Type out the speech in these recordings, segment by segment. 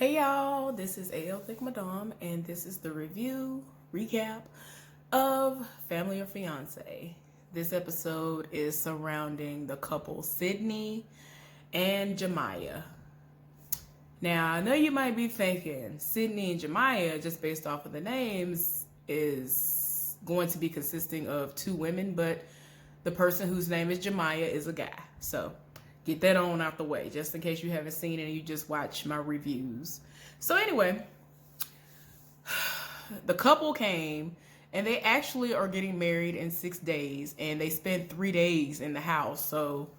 Hey y'all, this is AL Thick Madame, and this is the review recap of Family or Fiance. This episode is surrounding the couple Sydney and Jemiah. Now, I know you might be thinking Sydney and Jemiah, just based off of the names, is going to be consisting of two women, but the person whose name is Jemiah is a guy. So get that on out the way, just in case you haven't seen it and you just watch my reviews. So anyway, the couple came and they actually are getting married in 6 days, and they spent 3 days in the house. So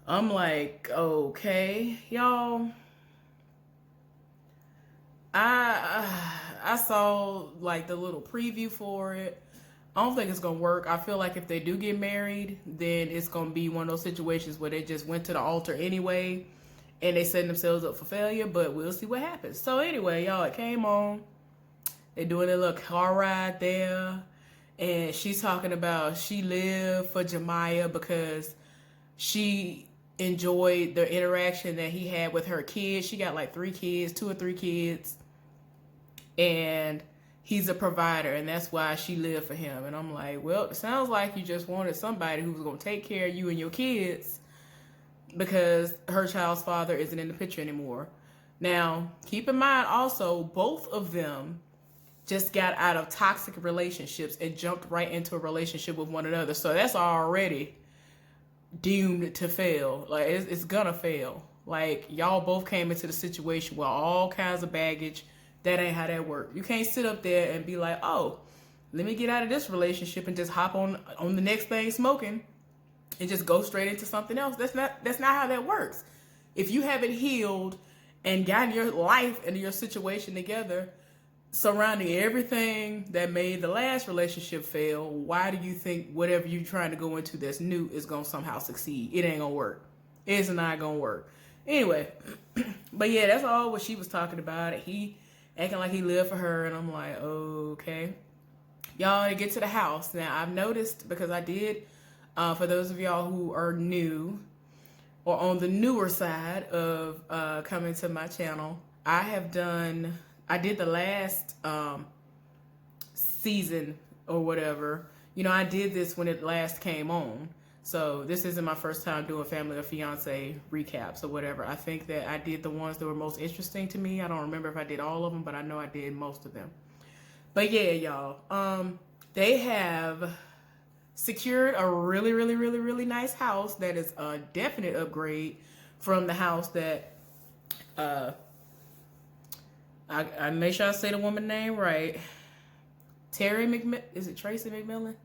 I'm like, okay, y'all. I saw like the little preview for it. I don't think it's gonna work. I feel like if they do get married, then it's gonna be one of those situations where they just went to the altar anyway and they set themselves up for failure, but we'll see what happens. So anyway, y'all, it came on. They're doing a little car ride there, and she's talking about she lived for Jemiah because she enjoyed the interaction that he had with her kids. She got like 3 kids, 2 or 3 kids, and he's a provider, and that's why she lived for him. And I'm like, well, it sounds like you just wanted somebody who was going to take care of you and your kids because her child's father isn't in the picture anymore. Now, keep in mind also, both of them just got out of toxic relationships and jumped right into a relationship with one another. So that's already doomed to fail. Like, it's gonna fail. Like, y'all both came into the situation with all kinds of baggage. That ain't how that works. You can't sit up there and be like, oh, let me get out of this relationship and just hop on the next thing smoking and just go straight into something else. That's not how that works. If you haven't healed and gotten your life and your situation together surrounding everything that made the last relationship fail, why do you think whatever you're trying to go into that's new is going to somehow succeed? It ain't going to work. It's not going to work. Anyway, but yeah, that's all what she was talking about. He acting like he lived for her, and I'm like, okay. Y'all, to get to the house. Now, I've noticed, because I did, for those of y'all who are new or on the newer side of coming to my channel, I did the last season or whatever. You know, I did this when it last came on. So this isn't my first time doing Family or Fiance recaps or whatever. I think that I did the ones that were most interesting to me. I don't remember if I did all of them, but I know I did most of them. But yeah, y'all, they have secured a really, really, really, really nice house that is a definite upgrade from the house that I make sure I say the woman's name right. Is it Tracy McMillan?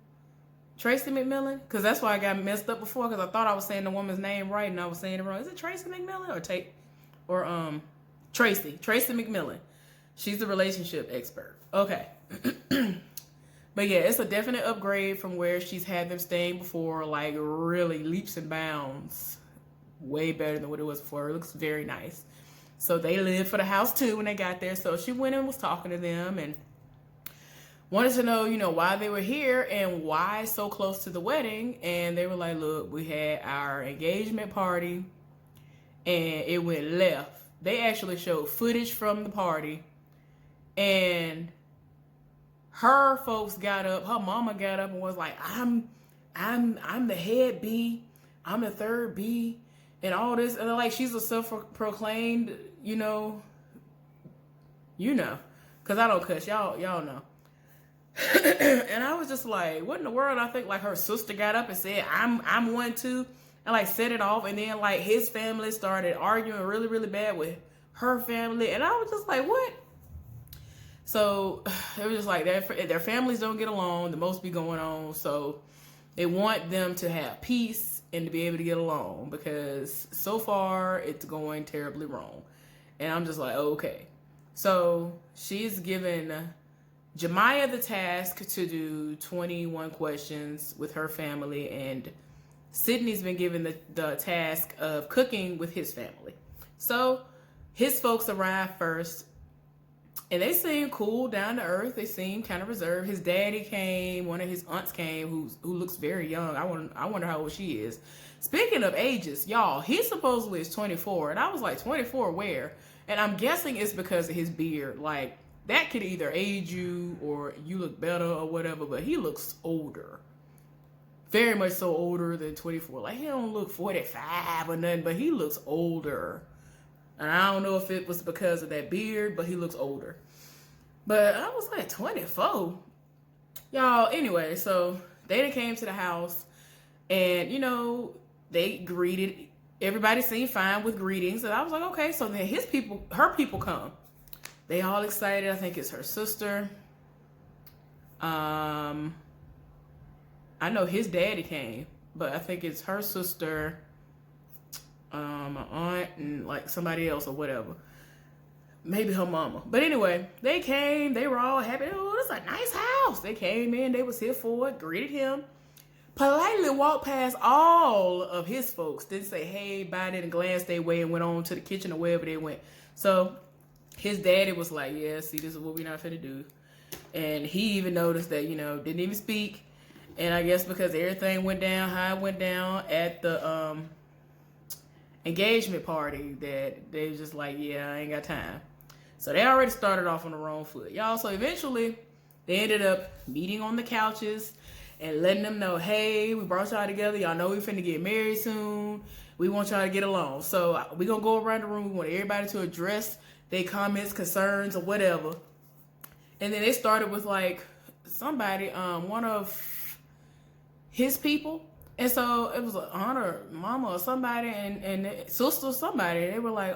Tracy McMillan? Because that's why I got messed up before, because I thought I was saying the woman's name right and I was saying it wrong. Is it Tracy McMillan or Tracy McMillan? She's the relationship expert. Okay. But yeah, it's a definite upgrade from where she's had them staying before, like really leaps and bounds. Way better than what it was before. It looks very nice. So they lived for the house too when they got there. So she went and was talking to them and wanted to know, why they were here and why so close to the wedding. And they were like, look, we had our engagement party and it went left. They actually showed footage from the party, and her folks got up, her mama got up and was like, I'm the head B, I'm the third B, and all this. And like, she's a self-proclaimed, because I don't cuss, y'all know. And I was just like, what in the world? I think like her sister got up and said, I'm one too, and like set it off. And then like his family started arguing really, really bad with her family. And I was just like, what? So it was just like their families don't get along. The most be going on. So they want them to have peace and to be able to get along, because so far it's going terribly wrong. And I'm just like, okay. So she's given Jemiah the task to do 21 questions with her family, and Sydney's been given the task of cooking with his family. So his folks arrived first, And they seem cool, down to earth. They seem kind of reserved. His daddy came. One of his aunts came, who looks very young. I wonder how old she is. Speaking of ages, y'all, he supposedly is 24, and I was like, 24 where? And I'm guessing it's because of his beard. Like, that could either age you or you look better or whatever, but he looks older. Very much so older than 24. Like, he don't look 45 or nothing, but he looks older. And I don't know if it was because of that beard, but he looks older. But I was like, 24? Y'all, anyway, so they done came to the house, and, you know, they greeted. Everybody seemed fine with greetings. And I was like, okay, so then her people come. They all excited. I think it's her sister. I know his daddy came, but I think it's her sister, my aunt, and like somebody else or whatever. Maybe her mama. But anyway, they came. They were all happy. Oh, this is a nice house. They came in. They was here for it. Greeted him. Politely walked past all of his folks. Didn't say, hey, bye, didn't glance their way and went on to the kitchen or wherever they went. So his daddy was like, yeah, see, this is what we're not finna do. And he even noticed that, you know, didn't even speak. And I guess because everything went down how it went down at the engagement party, that they was just like, yeah, I ain't got time. So they already started off on the wrong foot, y'all. So eventually they ended up meeting on the couches and letting them know, hey, we brought y'all together. Y'all know we finna get married soon. We want y'all to get along. So we gonna go around the room. We want everybody to address their comments, concerns, or whatever. And then they started with like somebody, one of his people. And so it was an aunt or mama or somebody and sister or somebody. They were like,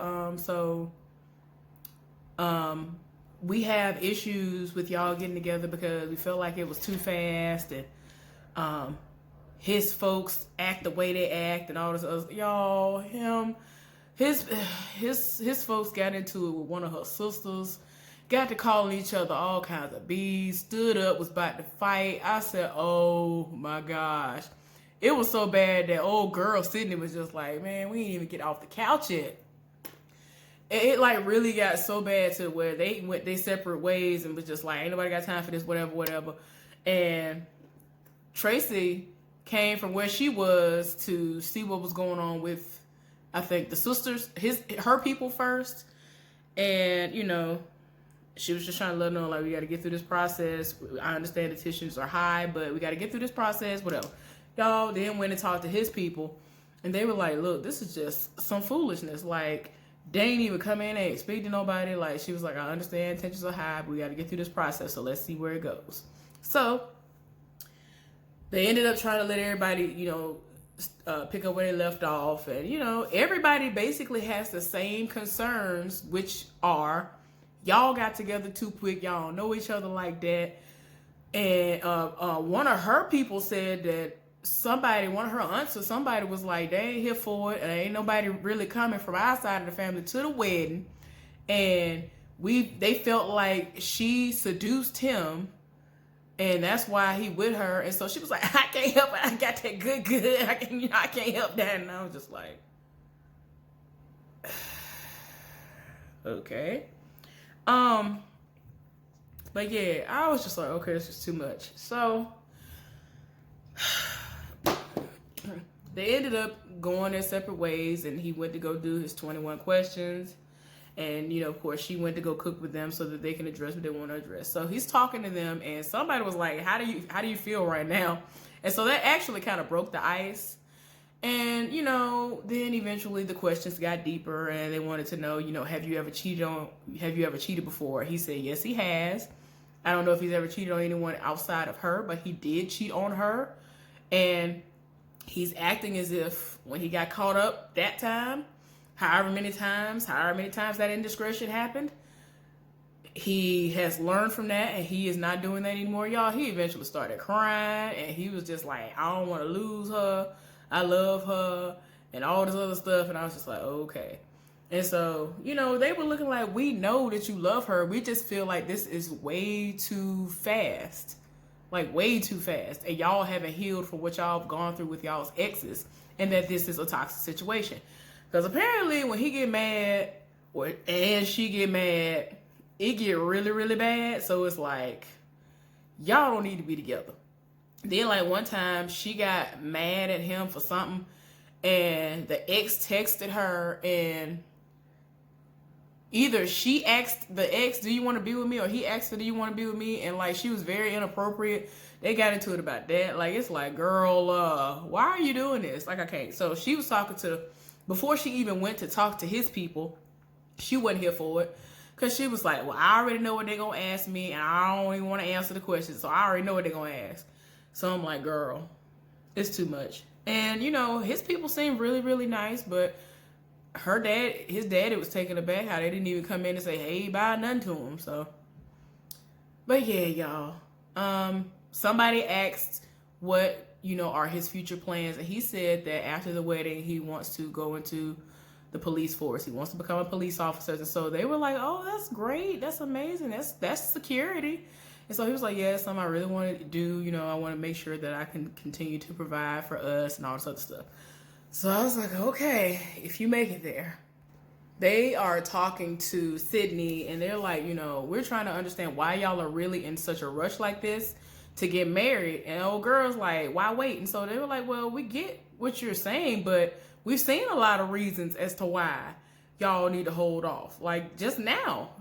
we have issues with y'all getting together because we felt like it was too fast, and his folks act the way they act and all this other. Y'all, his folks got into it with one of her sisters, got to calling each other all kinds of B's, stood up, was about to fight. I said, oh my gosh. It was so bad that old girl Sydney was just like, man, we ain't even get off the couch yet. It like really got so bad to where they went their separate ways and was just like, ain't nobody got time for this, whatever. And Tracy came from where she was to see what was going on with, I think, the sisters, her people first. And, you know, she was just trying to let them know, like, we got to get through this process. I understand the tensions are high, but we got to get through this process, whatever. Y'all then went and talked to his people, and they were like, look, this is just some foolishness. Like, they ain't even come in, ain't speak to nobody. Like, she was like, I understand tensions are high, but we got to get through this process, so let's see where it goes. So they ended up trying to let everybody, you know, pick up where they left off. And, you know, everybody basically has the same concerns, which are, y'all got together too quick. Y'all don't know each other like that. And one of her people said that one of her aunts or somebody was like, they ain't here for it. And ain't nobody really coming from our side of the family to the wedding. And they felt like she seduced him. And that's why he with her. And so she was like, I can't help it. I got that good. I can't help that. And I was just like, okay. But yeah, I was just like, okay, this is too much. So they ended up going their separate ways, and he went to go do his 21 questions. And, you know, of course, she went to go cook with them so that they can address what they want to address. So he's talking to them, and somebody was like, how do you feel right now? And so that actually kind of broke the ice. And, you know, then eventually the questions got deeper, and they wanted to know, you know, have you ever cheated before? He said, yes, he has. I don't know if he's ever cheated on anyone outside of her, but he did cheat on her. And he's acting as if when he got caught up that time, however many times that indiscretion happened, he has learned from that, and he is not doing that anymore, y'all. He eventually started crying, and he was just like, I don't want to lose her. I love her, and all this other stuff. And I was just like, okay. And so, you know, they were looking like, we know that you love her. We just feel like this is way too fast. Like, way too fast. And y'all haven't healed from what y'all have gone through with y'all's exes. And that this is a toxic situation. Because apparently when he get mad, and she get mad, it get really, really bad. So it's like, y'all don't need to be together. Then like one time she got mad at him for something, and the ex texted her, and either she asked the ex, do you want to be with me? Or he asked her, do you want to be with me? And like, she was very inappropriate. They got into it about that. Like, it's like, girl, why are you doing this? Like, I can't. So she was talking to, before she even went to talk to his people, she wasn't here for it. Because she was like, well, I already know what they're going to ask me, and I don't even want to answer the questions. So I already know what they're going to ask. So I'm like, girl, it's too much. And, you know, his people seem really, really nice, but his daddy was taken aback how they didn't even come in and say, hey, bye, nothing to him. So, but yeah, y'all. Somebody asked what, you know, are his future plans, and he said that after the wedding, he wants to go into the police force. He wants to become a police officer. And so they were like, oh, that's great. That's amazing. That's security. And so he was like, yeah, it's something I really want to do. You know, I want to make sure that I can continue to provide for us and all this other stuff. So I was like, okay, if you make it there. They are talking to Sydney, and they're like, you know, we're trying to understand why y'all are really in such a rush like this to get married. And old girl's like, why wait? And so they were like, well, we get what you're saying, but we've seen a lot of reasons as to why y'all need to hold off. Like, just now,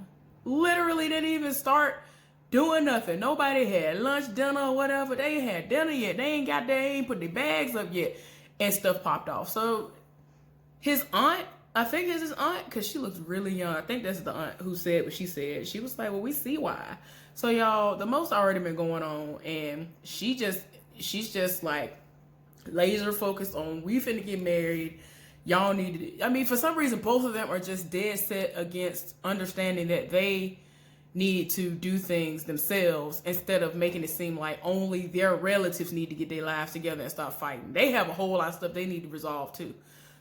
literally didn't even start doing nothing. Nobody had lunch, dinner, or whatever. They ain't had dinner yet. They ain't put their bags up yet. And stuff popped off. So his aunt, I think it's his aunt, because she looks really young. I think that's the aunt who said what she said. She was like, well, we see why. So y'all, the most already been going on, and she's just like laser focused on, we finna get married. Y'all need to, I mean, for some reason, both of them are just dead set against understanding that they need to do things themselves instead of making it seem like only their relatives need to get their lives together and stop fighting. They have a whole lot of stuff they need to resolve too.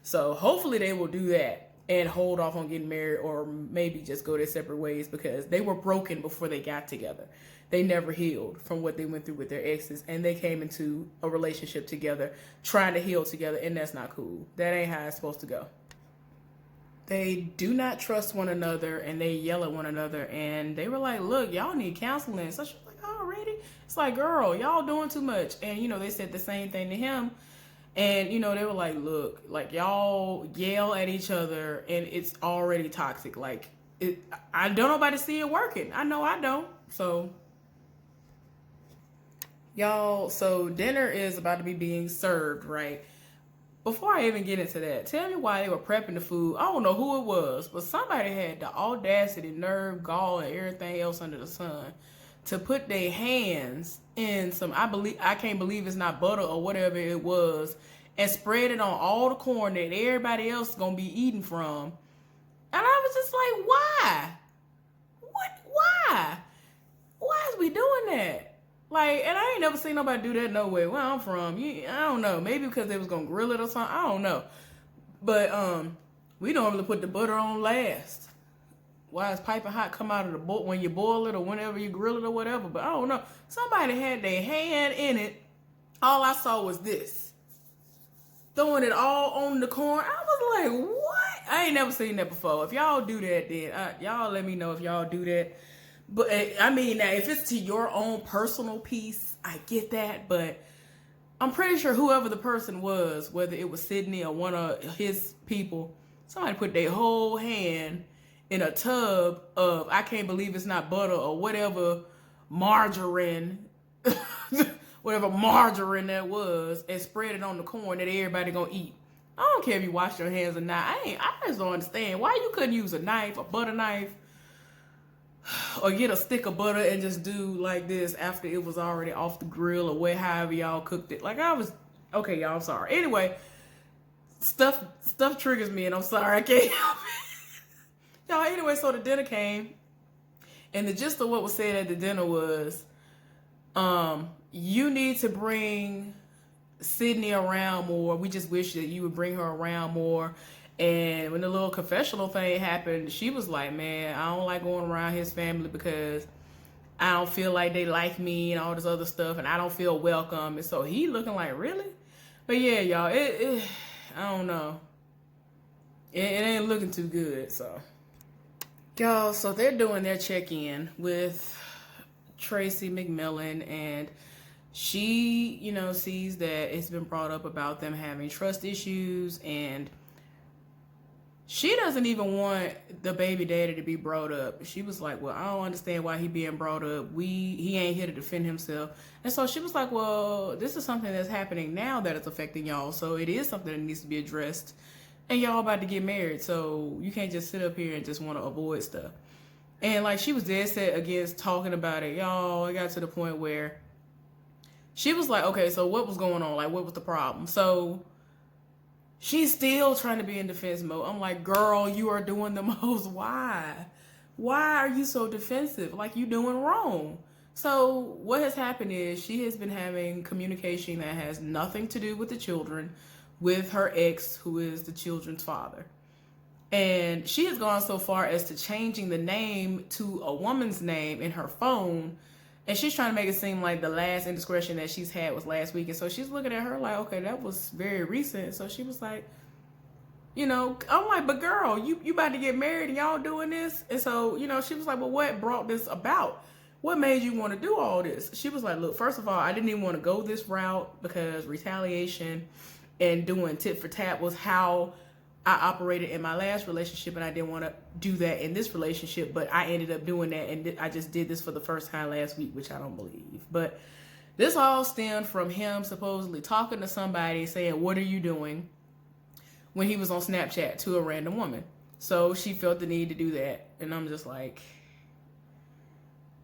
So hopefully they will do that and hold off on getting married, or maybe just go their separate ways, because they were broken before they got together. They never healed from what they went through with their exes, and they came into a relationship together trying to heal together, and that's not cool. That ain't how it's supposed to go. They do not trust one another, and they yell at one another, and they were like, look, y'all need counseling. So she was like, already? It's like, girl, y'all doing too much. And, you know, they said the same thing to him. And, you know, they were like, look, like, y'all yell at each other, and it's already toxic. Like, I don't nobody see it working. I know I don't. So, y'all, so dinner is about to be being served, right? Before I even get into that, tell me why they were prepping the food. I don't know who it was, but somebody had the audacity, nerve, gall, and everything else under the sun to put their hands in some, I can't believe it's not butter or whatever it was, and spread it on all the corn that everybody else is going to be eating from. And I was just like, why? Why? Why is we doing that? Like, and I ain't never seen nobody do that nowhere. Where I'm from, I don't know. Maybe because they was gonna grill it or something. I don't know. But we normally put the butter on last. Why is piping hot come out of the boil when you boil it or whenever you grill it or whatever? But I don't know. Somebody had their hand in it. All I saw was this, throwing it all on the corn. I was like, what? I ain't never seen that before. If y'all do that, then y'all let me know if y'all do that. But I mean, now if it's to your own personal piece, I get that. But I'm pretty sure whoever the person was, whether it was Sydney or one of his people, somebody put their whole hand in a tub of, I can't believe it's not butter or whatever margarine, whatever margarine that was, and spread it on the corn that everybody gonna eat. I don't care if you wash your hands or not. I just don't understand why you couldn't use a knife, a butter knife, or get a stick of butter and just do like this after it was already off the grill or however y'all cooked it. Like, okay, y'all, I'm sorry. Anyway, stuff triggers me, and I'm sorry, I can't help it. Y'all, anyway, so the dinner came, and the gist of what was said at the dinner was, you need to bring Sydney around more. We just wish that you would bring her around more. And when the little confessional thing happened, she was like, man, I don't like going around his family because I don't feel like they like me and all this other stuff, and I don't feel welcome. And so he looking like, really? But yeah, y'all, I don't know. It ain't looking too good, so. Y'all, so they're doing their check-in with Tracy McMillan, and she, sees that it's been brought up about them having trust issues, and she doesn't even want the baby daddy to be brought up. She was like, well, I don't understand why he being brought up. He ain't here to defend himself. And so she was like, well, this is something that's happening now that it's affecting y'all. So it is something that needs to be addressed. And y'all about to get married. So you can't just sit up here and just want to avoid stuff. And like, she was dead set against talking about it. Y'all, it got to the point where she was like, okay, so what was going on? Like, what was the problem? So she's still trying to be in defense mode. I'm like, girl, you are doing the most. Why? Why are you so defensive? Like, you doing wrong. So what has happened is she has been having communication that has nothing to do with the children with her ex, who is the children's father. And she has gone so far as to changing the name to a woman's name in her phone. And she's trying to make it seem like the last indiscretion that she's had was last week. And so she's looking at her like, okay, that was very recent. So she was like, I'm like, but girl, you about to get married and y'all doing this? And so, she was like, well, what brought this about? What made you want to do all this? She was like, look, first of all, I didn't even want to go this route because retaliation and doing tit for tat was how I operated in my last relationship, and I didn't want to do that in this relationship, but I ended up doing that, and I just did this for the first time last week, which I don't believe. But this all stemmed from him supposedly talking to somebody saying, what are you doing, when he was on Snapchat to a random woman. So she felt the need to do that, and I'm just like,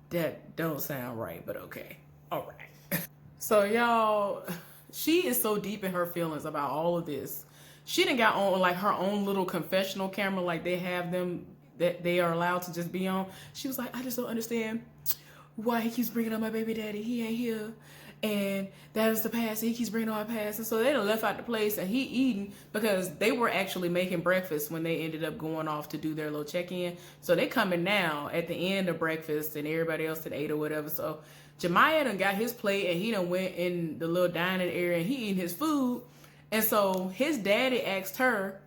that don't sound right, but okay. All right. So y'all, she is so deep in her feelings about all of this. She done got on like her own little confessional camera, like they have them, that they are allowed to just be on. She was like, I just don't understand why he keeps bringing up my baby daddy. He ain't here. And that is the past. He keeps bringing up my past. And so they done left out the place, and he eating, because they were actually making breakfast when they ended up going off to do their little check-in. So they coming now at the end of breakfast, and everybody else had ate or whatever. So Jemiah done got his plate, and he done went in the little dining area, and he eating his food. And so his daddy asked her,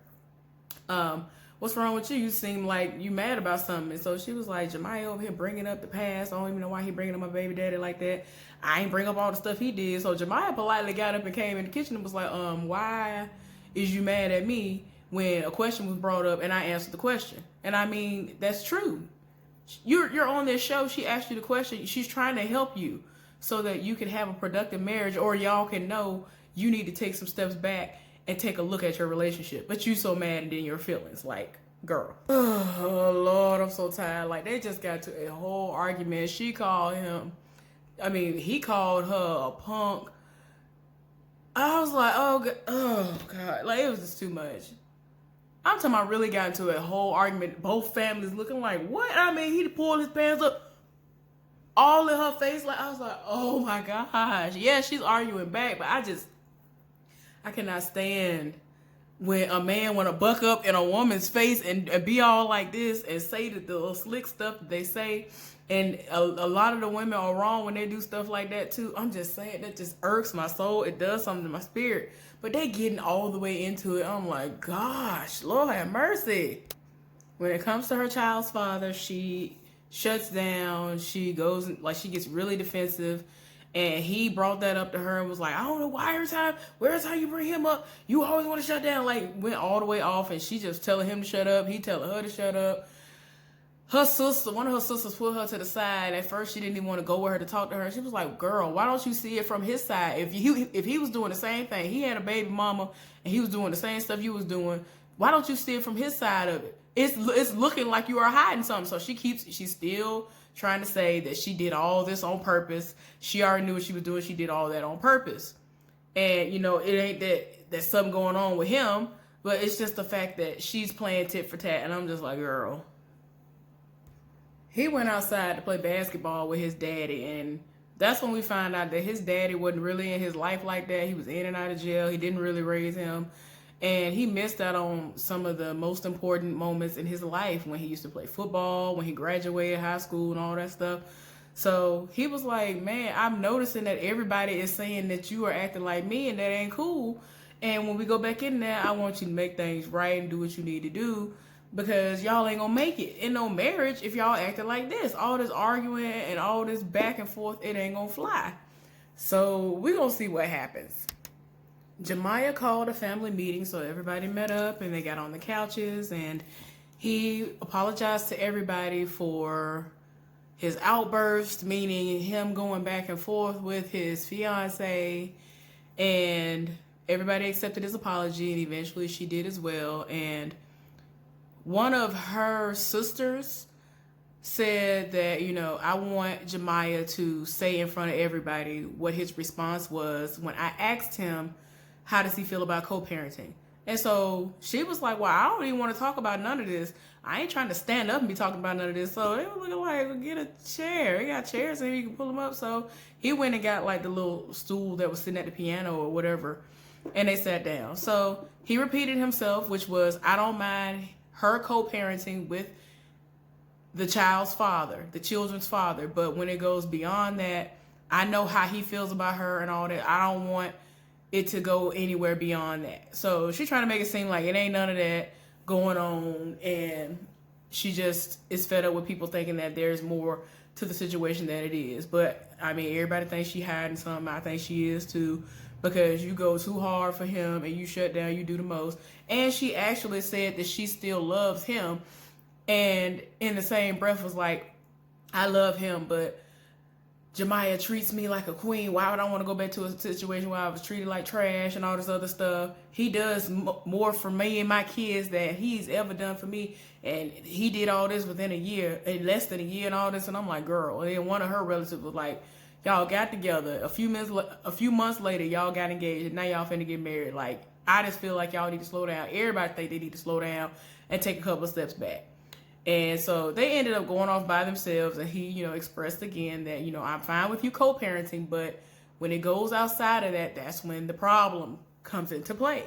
what's wrong with you? You seem like you mad about something. And so she was like, Jemiah over here bringing up the past. I don't even know why he bringing up my baby daddy like that. I ain't bring up all the stuff he did. So Jemiah politely got up and came in the kitchen and was like, why is you mad at me when a question was brought up and I answered the question? And I mean, that's true. You're on this show. She asked you the question. She's trying to help you so that you can have a productive marriage, or y'all can know you need to take some steps back and take a look at your relationship. But you so mad and in your feelings, like, girl. Oh, Lord, I'm so tired. Like, they just got to a whole argument. She called him, he called her a punk. I was like, oh, God. Like, it was just too much. I'm talking about really got into a whole argument. Both families looking like, what? He pulled his pants up all in her face. Like, I was like, oh, my gosh. Yeah, she's arguing back, but I cannot stand when a man want to buck up in a woman's face and be all like this and say the little slick stuff that they say. And a lot of the women are wrong when they do stuff like that too. I'm just saying, that just irks my soul. It does something to my spirit. But they getting all the way into it. I'm like, gosh, Lord have mercy. When it comes to her child's father, she shuts down. She goes, like, she gets really defensive. And he brought that up to her and was like, I don't know why every time you bring him up, you always want to shut down. Like, went all the way off, and she just telling him to shut up. He telling her to shut up. Her sister, one of her sisters, pulled her to the side. At first, she didn't even want to go with her to talk to her. She was like, girl, why don't you see it from his side? If he was doing the same thing, he had a baby mama, and he was doing the same stuff you was doing, why don't you see it from his side of it? It's looking like you are hiding something. So she's still trying to say that she did all this on purpose. She already knew what she was doing. She did all that on purpose. And, it ain't that there's something going on with him, but it's just the fact that she's playing tit for tat. And I'm just like, girl. He went outside to play basketball with his daddy, and that's when we found out that his daddy wasn't really in his life like that. He was in and out of jail. He didn't really raise him. And he missed out on some of the most important moments in his life when he used to play football, when he graduated high school and all that stuff. So he was like, man, I'm noticing that everybody is saying that you are acting like me, and that ain't cool. And when we go back in there, I want you to make things right and do what you need to do. because y'all ain't gonna make it in no marriage if y'all acting like this. All this arguing and all this back and forth, it ain't gonna fly. So we gonna see what happens. Jemiah called a family meeting, so everybody met up and they got on the couches, and he apologized to everybody for his outburst, meaning him going back and forth with his fiance, and everybody accepted his apology, and eventually she did as well. And one of her sisters said that, I want Jemiah to say in front of everybody what his response was when I asked him, how does he feel about co-parenting? And so she was like, well, I don't even want to talk about none of this. I ain't trying to stand up and be talking about none of this. So they were looking like, well, get a chair. They got chairs and you can pull them up. So he went and got like the little stool that was sitting at the piano or whatever, and they sat down. So he repeated himself, which was, I don't mind her co-parenting with the child's father, the children's father. But when it goes beyond that, I know how he feels about her and all that. I don't want it to go anywhere beyond that. So she's trying to make it seem like it ain't none of that going on, and she just is fed up with people thinking that there's more to the situation than it is. But I mean, everybody thinks she hiding something. I think she is too, because you go too hard for him and you shut down, you do the most. And she actually said that she still loves him, and in the same breath was like, I love him, but Jemiah treats me like a queen. Why would I want to go back to a situation where I was treated like trash and all this other stuff? He does more for me and my kids than he's ever done for me. And he did all this within a year, in less than a year and all this. And I'm like, girl. And then one of her relatives was like, y'all got together. A few months later, y'all got engaged. And now y'all finna get married. Like, I just feel like y'all need to slow down. Everybody think they need to slow down and take a couple of steps back. And so they ended up going off by themselves, and he, expressed again that, I'm fine with you co-parenting, but when it goes outside of that, that's when the problem comes into play.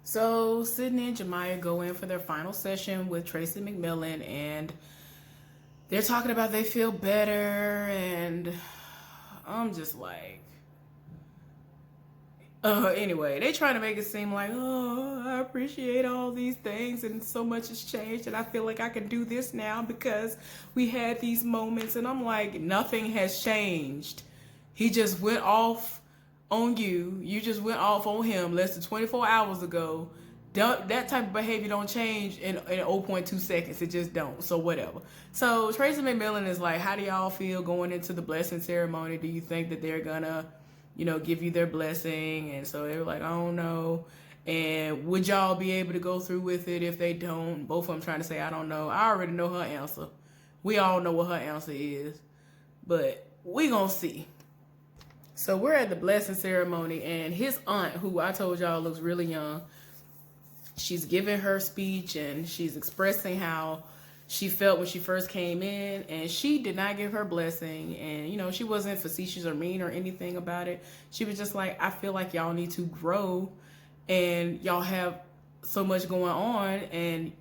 So Sydney and Jemiah go in for their final session with Tracy McMillan, and they're talking about they feel better, and I'm just like, anyway, they try to make it seem like, oh, I appreciate all these things and so much has changed and I feel like I can do this now because we had these moments. And I'm like, nothing has changed. He just went off on you. You just went off on him less than 24 hours ago. That type of behavior don't change in 0.2 seconds. It just don't. So whatever. So Tracy McMillan is like, how do y'all feel going into the blessing ceremony? Do you think that they're gonna give you their blessing? And so they were like, I don't know. And would y'all be able to go through with it if they don't? Both of them trying to say, I don't know. I already know her answer. We all know what her answer is. But we gonna see. So we're at the blessing ceremony, and his aunt, who I told y'all looks really young, she's giving her speech, and she's expressing how she felt when she first came in, and she did not give her blessing. And, she wasn't facetious or mean or anything about it. She was just like, I feel like y'all need to grow and y'all have so much going on and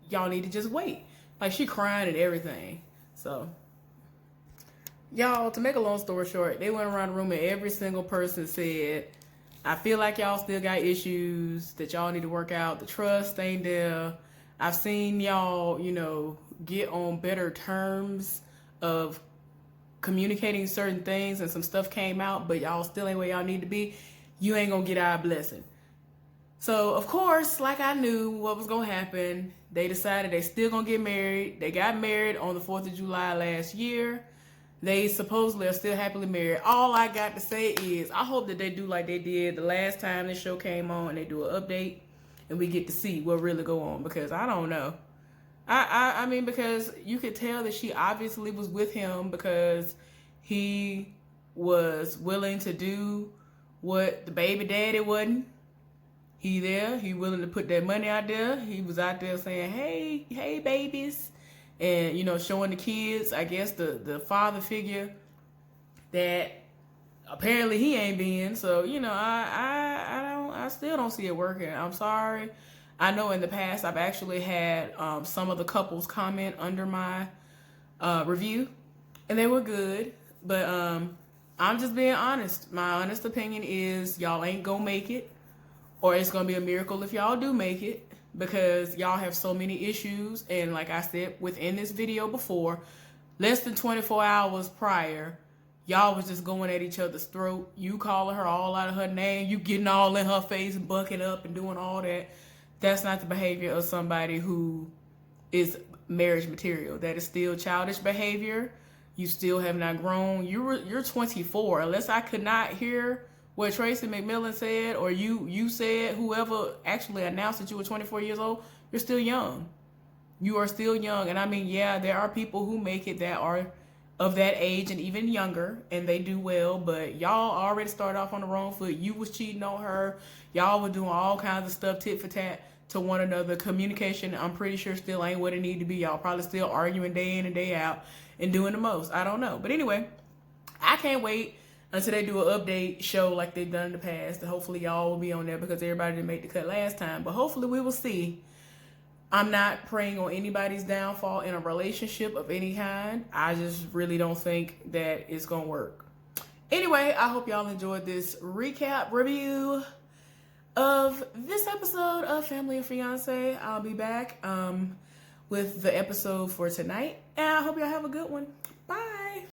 y'all need to just wait. Like, she crying and everything. So, y'all, to make a long story short, they went around the room and every single person said, I feel like y'all still got issues that y'all need to work out. The trust ain't there. I've seen y'all, get on better terms of communicating certain things, and some stuff came out, but y'all still ain't where y'all need to be. You ain't gonna get our blessing. So, of course, like I knew what was gonna happen, they decided they still gonna get married. They got married on the 4th of July last year. They supposedly are still happily married. All I got to say is, I hope that they do like they did the last time this show came on, and they do an update and we get to see what really go on, because I don't know. I mean, because you could tell that she obviously was with him because he was willing to do what the baby daddy wasn't. He willing to put that money out there. He was out there saying, hey babies, and showing the kids, I guess, the father figure that apparently he ain't being. So I still don't see it working. I'm sorry. I know in the past I've actually had some of the couples comment under my review, and they were good. But I'm just being honest. My honest opinion is y'all ain't gonna make it, or it's gonna be a miracle if y'all do make it. because y'all have so many issues. And like I said within this video before, less than 24 hours prior, y'all was just going at each other's throat. You calling her all out of her name, you getting all in her face, bucking up and doing all that. That's not the behavior of somebody who is marriage material. That is still childish behavior. You still have not grown. You're 24. Unless I could not hear what Tracy McMillan said, or you said, whoever actually announced that you were 24 years old, you're still young. You are still young. And I mean, yeah, there are people who make it that are of that age and even younger, and they do well, but y'all already started off on the wrong foot. You was cheating on her. Y'all were doing all kinds of stuff, tit for tat, to one another. Communication, I'm pretty sure, still ain't what it need to be. Y'all probably still arguing day in and day out and doing the most. I don't know. But anyway, I can't wait until they do an update show like they've done in the past. Hopefully y'all will be on there, because everybody didn't make the cut last time. But hopefully we will see. I'm not praying on anybody's downfall in a relationship of any kind. I just really don't think that it's going to work. Anyway, I hope y'all enjoyed this recap review of this episode of Family and Fiance. I'll be back with the episode for tonight, and I hope y'all have a good one. Bye.